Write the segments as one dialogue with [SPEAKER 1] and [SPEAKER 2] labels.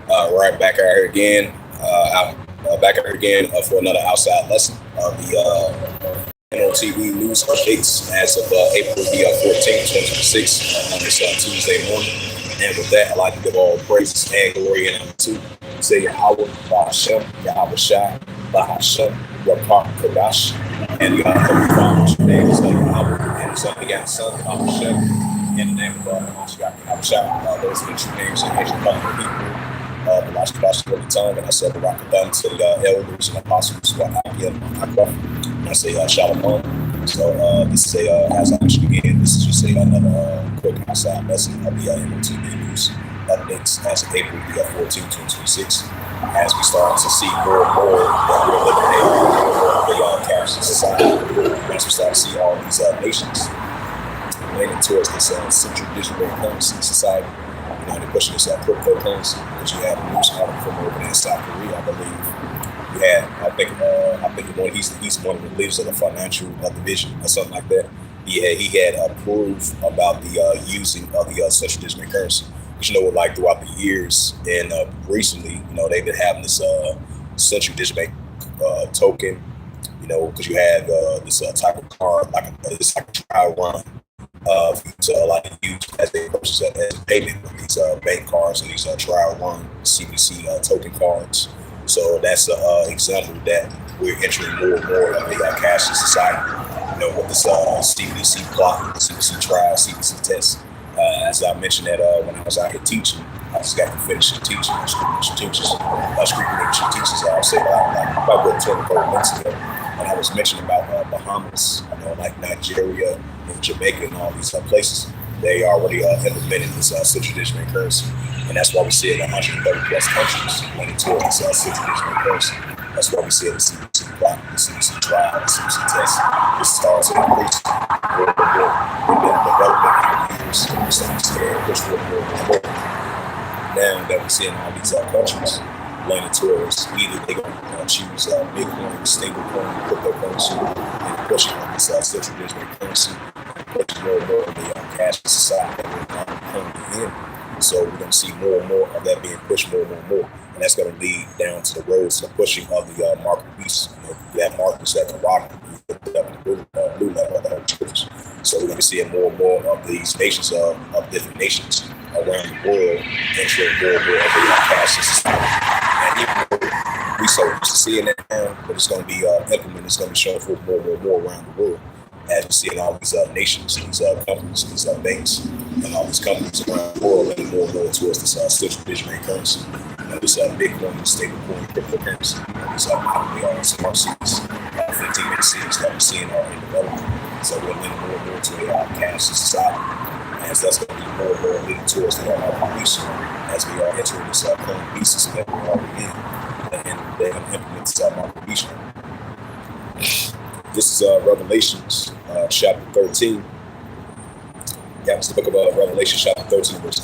[SPEAKER 1] Right back out here again. Back out here again for another outside lesson of the M.O.T.B news updates as of April the 14th, 2026 on this Tuesday morning. And with that, I'd like to give all praises and glory and honor to say Yahweh, Bahashem, Yahweh Shai, Bahashem, Rapah Kodash, and the Heavenly Father, which name is Yahweh, and the Son begat Son, Bahashem, in the name of Mashiach, Yahweh Shai. Those are the true names in Asian people. The last class of the time, and I said the Rakadan to the elders and apostles who are happy and I say Shalom. So this is as I mentioned again, this is just another quick outside lesson of the M.O.T.B news updates as of April the 14th, 2026. As we start to see more and more that we're living in a capitalist society, as we start to see all these nations leaning towards this central digital currency society. They're pushing this cryptocurrency because you have news coming from over there in South Korea, I believe. You had, I think he's one of the leaders of the financial division or something like that. He had approved about the using of the central digital currency. But like throughout the years and recently, they've been having this central digital token. Because you have this type of card, it's like a trial run. To use as they purchase as a payment with these bank cards and these trial run CBC token cards. So that's an example that we're entering more and more of a cashless society. With this CBC plot, CBC trial, CBC test. As I mentioned that when I was out here teaching, I just got to finish teaching. Teachers, I'll say about 24 months ago. And I was mentioning about Bahamas, like Nigeria and Jamaica and all these places. They already implemented this central digital currency. And that's why we see it in 130 plus countries leaning toward this central digital currency. That's why we see the CBC block, the CBC trial, the CBC test. This starts to increase more and more. We've been developing for years. We're starting to see it push more and more. Now that we see in all these countries leaning towards either they're going to choose Bitcoin, stablecoin, cryptocurrency, and pushing on this central digital currency, pushing more and more of the cashless society that we're currently in. So we're going to see more and more of that being pushed more and more. And that's going to lead down to the roads to the pushing of the market beast, that market that can rock the blue level of the whole churches. So we're going to see more and more of these nations of different nations around the world entering more and more of the cashless society. And even though we so used to seeing that now, but it's going to be implemented, it's going to be shown for more and more around the world. As we see in all these nations, these companies, these banks, and all these companies around the world leaning more and more towards this central digital currency. This Bitcoin, stablecoin, cryptocurrency, these smart cities, 15-minute cities that we're seeing are in development. So we're leaning more and more to a cashless society. As that's going to be more and more leading towards the police as we are entering this current beast system that we're already in. And they're going to implement this market beast. This is Revelations chapter 13. Yeah, it's the book of Revelation chapter 13, verse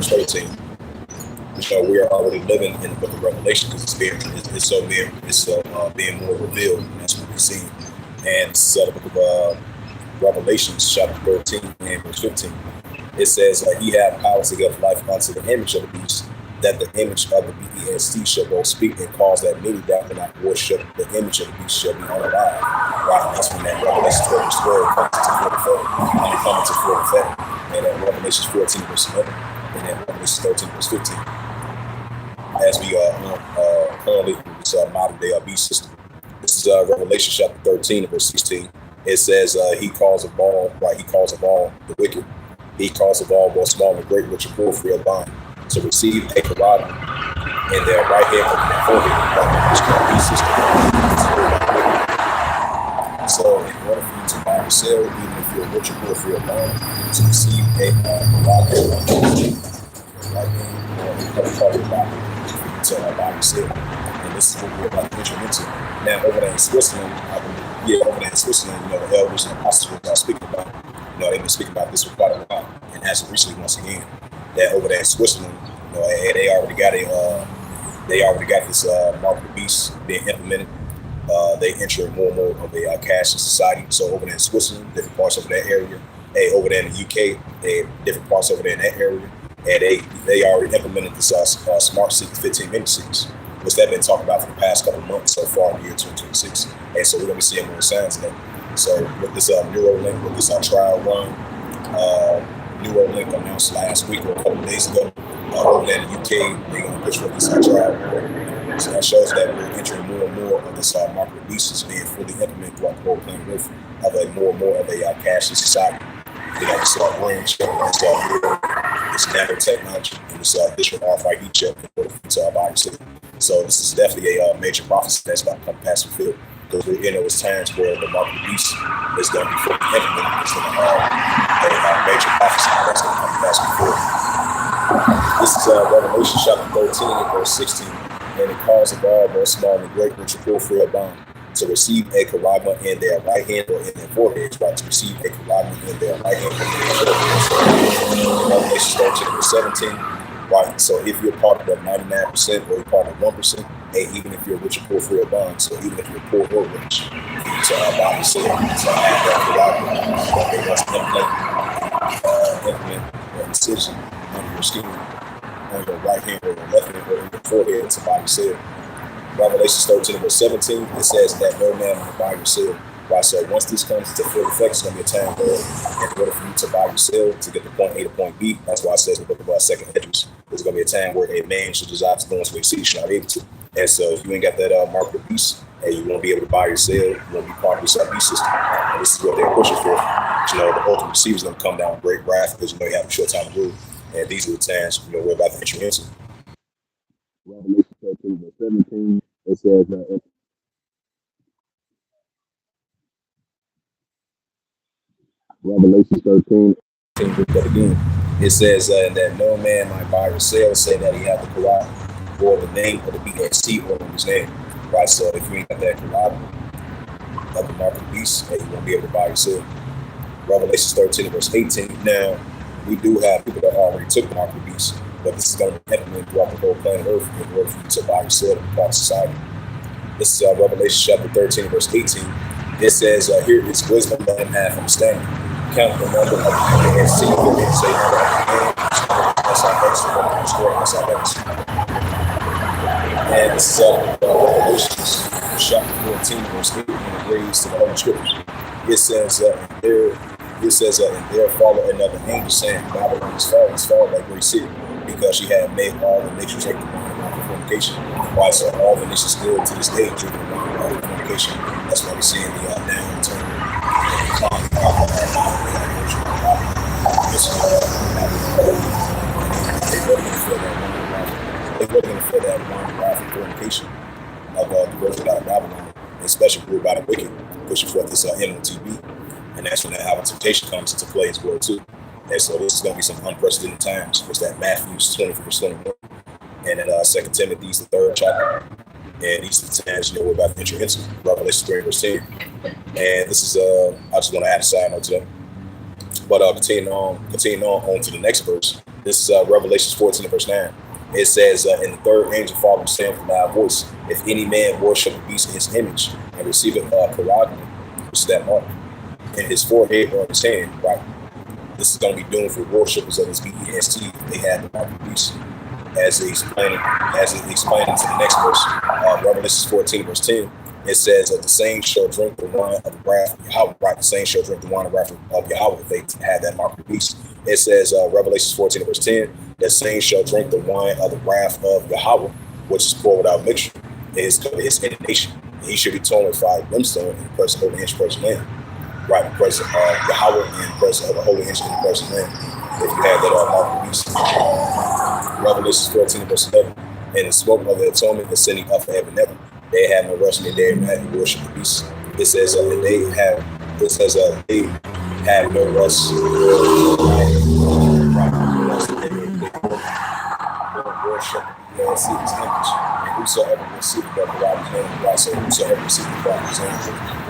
[SPEAKER 1] 13. We are already living in the book of Revelation because it's being more revealed, and that's what we see. And this is the book of Revelation chapter 13 and verse 15. It says, "He had power to give life unto the image of the beast, that the image of the BEST shall both speak and cause that many that cannot worship the image of the beast shall be unalive." Right, that's when that Revelation 12 verse 12 comes to full effect. And then Revelation 14 verse 11, and then Revelation 13 verse 15. As we are currently in this modern day beast system. This is Revelation chapter 13 verse 16. It says, he calls of all the wicked. He calls of all both small and great, rich and poor, free or bond, to receive a carotid in their right hand and their forehead, beast system. So in order for you to buy or sell, even if you're rich or poor, free or bond, to receive a carotid, to buy or sell. And this is what we're about to enter into. Now over there in Switzerland, the elders and apostles are speaking about, they've been speaking about this for quite a while. And as of recently, once again, that over there in Switzerland, they already got this mark of the beast being implemented. They enter more and more of a cashless society. So over there in Switzerland, different parts over that area. Over there in the UK, different parts over there in that area. and they already implemented this smart city 15-minute cities, which they've been talking about for the past couple of months so far in the year 2026. And so we're going to be seeing more signs of that. So with this Neuralink, with this trial run, Neuralink announced last week or a couple of days ago, over in the UK, they're going to push for this trial run. So that shows that we're entering more and more of this market releases being fully implemented throughout the whole planet Earth of a more and more of a cashless society. You know, this brain chip, this nanotechnology, and this digital RFID chip to our body system. So this is definitely a major prophecy that's about to come past the field, because we're in those times where the market release is going to be fully implemented. It's going to have a major prophecy that's going to come past the field. This is Revelation chapter 13 and verse 16, and it calls of all, both small and great, which are poor for a bond, to receive a carabiner in their right hand or in their foreheads, right? To receive a carabiner in their right hand or in their foreheads. Revelation 13 and verse 17, right? So if you're part of the 99% or you're part of 1%, and even if you're rich or poor for a bond, so even if you're poor or rich, you need to buy and sell, to have that carabiner that they must implement a decision under your skin, on your right hand or your left hand or in your forehead to buy and sell. Revelation 13 verse 17, it says that no man will buy or sell. Right, so once this comes into full effect, it's going to be a time where in order for you to buy or sell to get to point A to point B, that's why it says in the book of second Edges, there's going to be a time where a man should desire to go into a city, should not be able to. And so if you ain't got that market release, and you won't be able to buy or sell, you won't be part of this beast system. And this is what they're pushing for. But, you know, the ultimate receiver is going to come down with great wrath, because, you know, you have a short time to rule. And these are the times, you know, we're about to enter into. Revelation 13 verse 17, it says that Revelation 13, but again, it says that no man might buy or sell, say that he have the Quran or the name of the BST or his name. Right, so if you ain't got that Quran of the mark of the beast, you won't be able to buy or sell. Revelation 13 verse 18. Now, we do have people that already took the mark of the beast, but this is going to be implemented throughout the whole planet Earth in order for you to buy or sell in part of society. This is Revelation chapter 13 verse 18. It says, here is wisdom, let him have understanding. Count the number of people and see what they say. And this is Revelation chapter 14 verse 8, and it reads to the Holy Scriptures. It says, and there followed another angel saying, Babylon is fallen like great city, because she had made all the nations drink the wine of fornication. Why? So all the nations still to this day drink the wine of fornication. That's why we're seeing the downturn. They were going to feel that wine wrath and fornication of the version out of Babylon, especially ruled by the wicked, pushing forth this M.O.T.B. And that's when that hour temptation comes into play as well too. And so this is going to be some unprecedented times. It's that Matthew 20 verse 21, and in 2 Timothy, the 3rd chapter. And these are the times, you know, we're about to enter into Revelation 3 verse 10. And this is I just want to add a side note to that. But continuing on to the next verse. This is Revelation 14 verse 9. It says, and the third angel followed, saying with a loud voice, if any man worship the beast in his image and receive it carabiner, which is that mark, in his forehead or his hand, right? This is going to be doomed for worshippers of this BEST. They have the mark of the beast, as it explained to the next verse, Revelation 14 verse 10. It says that the same shall drink the wine of the wrath of Yahweh, right? The same shall drink the wine of the wrath of Yahweh if they had that mark of the beast. It says, Revelation 14 verse 10, the same shall drink the wine of the wrath of Yahweh, which is poured without mixture. It's indignation. He should be torn with fire brimstone in the presence of the inch present land. Right, in the presence of Yahweh and in the presence of the holy inch in the present land. If you have that mark of the beast. Revelation 14 verse 11, and the smoke of the atonement is sending up for heaven never. They have no rest in their day and night who worship the beast. It says they have no rest. Worship see his image. And whosoever will see the brother Rob's name, right? So whosoever will see the brother's name.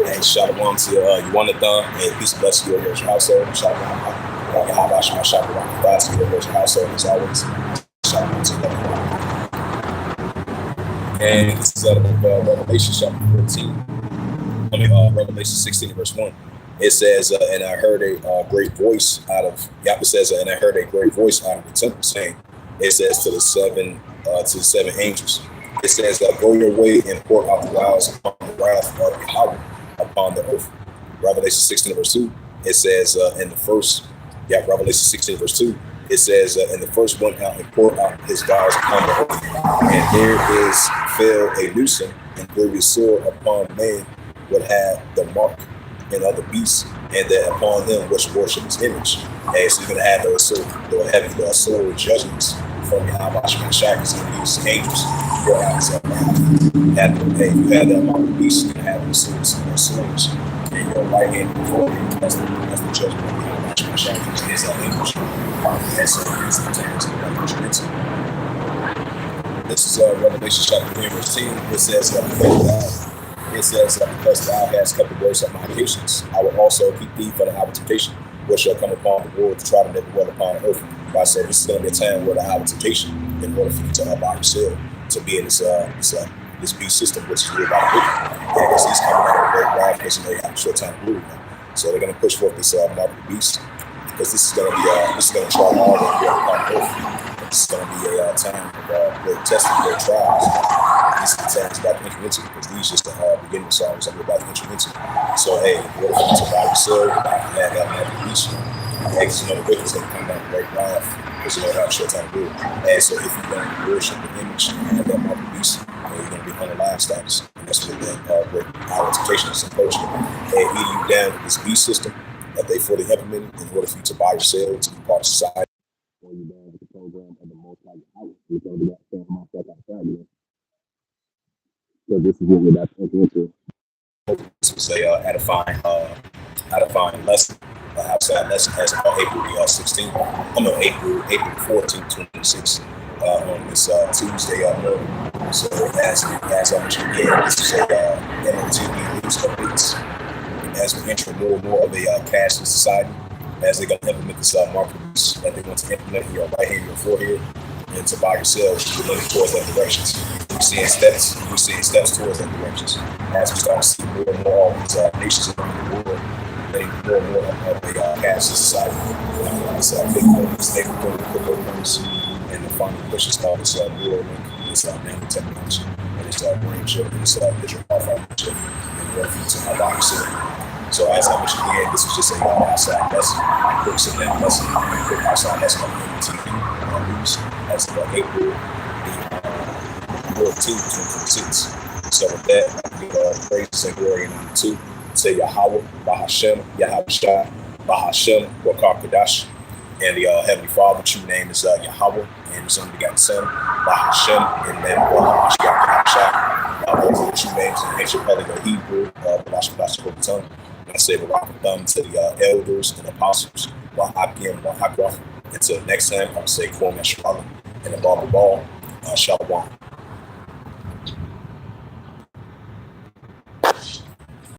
[SPEAKER 1] And shalom to Yuanathan, and peace and blessing to your household. Shalom. How about my shalom? God to your household as always. Shalom to you. And this is Revelation chapter 14. Revelation 16 verse 1. It says, and I heard a great voice out of, Yahweh says, and I heard a great voice out of the temple saying, it says to the seven angels, it says, go your way and pour out the vials upon the wrath of Yahweh upon the earth. Revelation 16 verse 2, it says in the first, Revelation 16 verse 2, it says, and the first went out and poured out his vials upon the earth, and there is fell a loosing and grievous sore upon men would have the mark and other beasts, and that upon them which worship his image. And so you're gonna have those sword judgments from Yahweh Shemashakis and these angels. You have that mark of beast, you're gonna have those swords in your right hand before you. That's the judgment of Yahweh Shemashakis. Is that angels. And so it's the times of Revelation. This is Revelation chapter 3 verse 10. It says, because thou hast kept the words of my patience, I will also keep thee for the hour of temptation, which shall come upon the world to try to never dwell upon the earth. God said this is going to be a time where the hour of temptation, in order for you to allow yourself to be in this beast system, which is ruled by the wicked. Yeah, because he's coming out of great wrath because they have a short time to rule. So they're going to push forth this mark of the beast, because this is going to try all the way upon the earth. This is going to be a time of great testing, great trials. These are the times about to enter into, because these just the beginning of songs that we're about to enter into. So hey, what if you to buy yourself, have that beast? Because the wicked is going to come down with great wrath, because you don't have a short time to do it. And so if you don't worship the image and have that mark of beast, you're going to be unalive status. And that's what that great hour temptation is approaching. And eating you down with this beast system that they fully implemented in order for you to buy yourselves to be part of society. Or you down with the program of the Most-High Yahweh. We're going to be out myself outside again. So this is what we're about to enter into. This was a edifying lesson, outside lesson, as of April 16th. April 14th, 26, on this Tuesday morning. So as I mentioned again, this is a M.O.T.B news updates. As we enter more and more of a cashless society, as they're going to implement this marketplace that they want to implement in your right hand, your forehead, and to buy yourselves, you're looking towards that direction. We're seeing steps towards that direction. As we start to see more and more of these nations around the world getting more and more of a cashless society. This cryptocurrency, and the final push is called this Neuralink, this nanotechnology, and this brain chip, and this digital alpha chip, and what you to buy yourself. So as I mentioned again, this was just a outside lesson, quick sit-down lesson, quick outside lesson on M.O.T.B news as of April the 14th, 2026. So with that, I give praise and glory and honor to Yahweh, Bahashem, Yahweh Shai, Bahashem, Wakar Kadash, and the Heavenly Father. True name is Yahweh, and His only begotten Son, Bahashem, and then those are the true names in ancient Paleo Hebrew, the tongue. I say the rock and thumb to the elders and apostles, Until next time, I'm say Kwame Shalom and the ball, Shalom.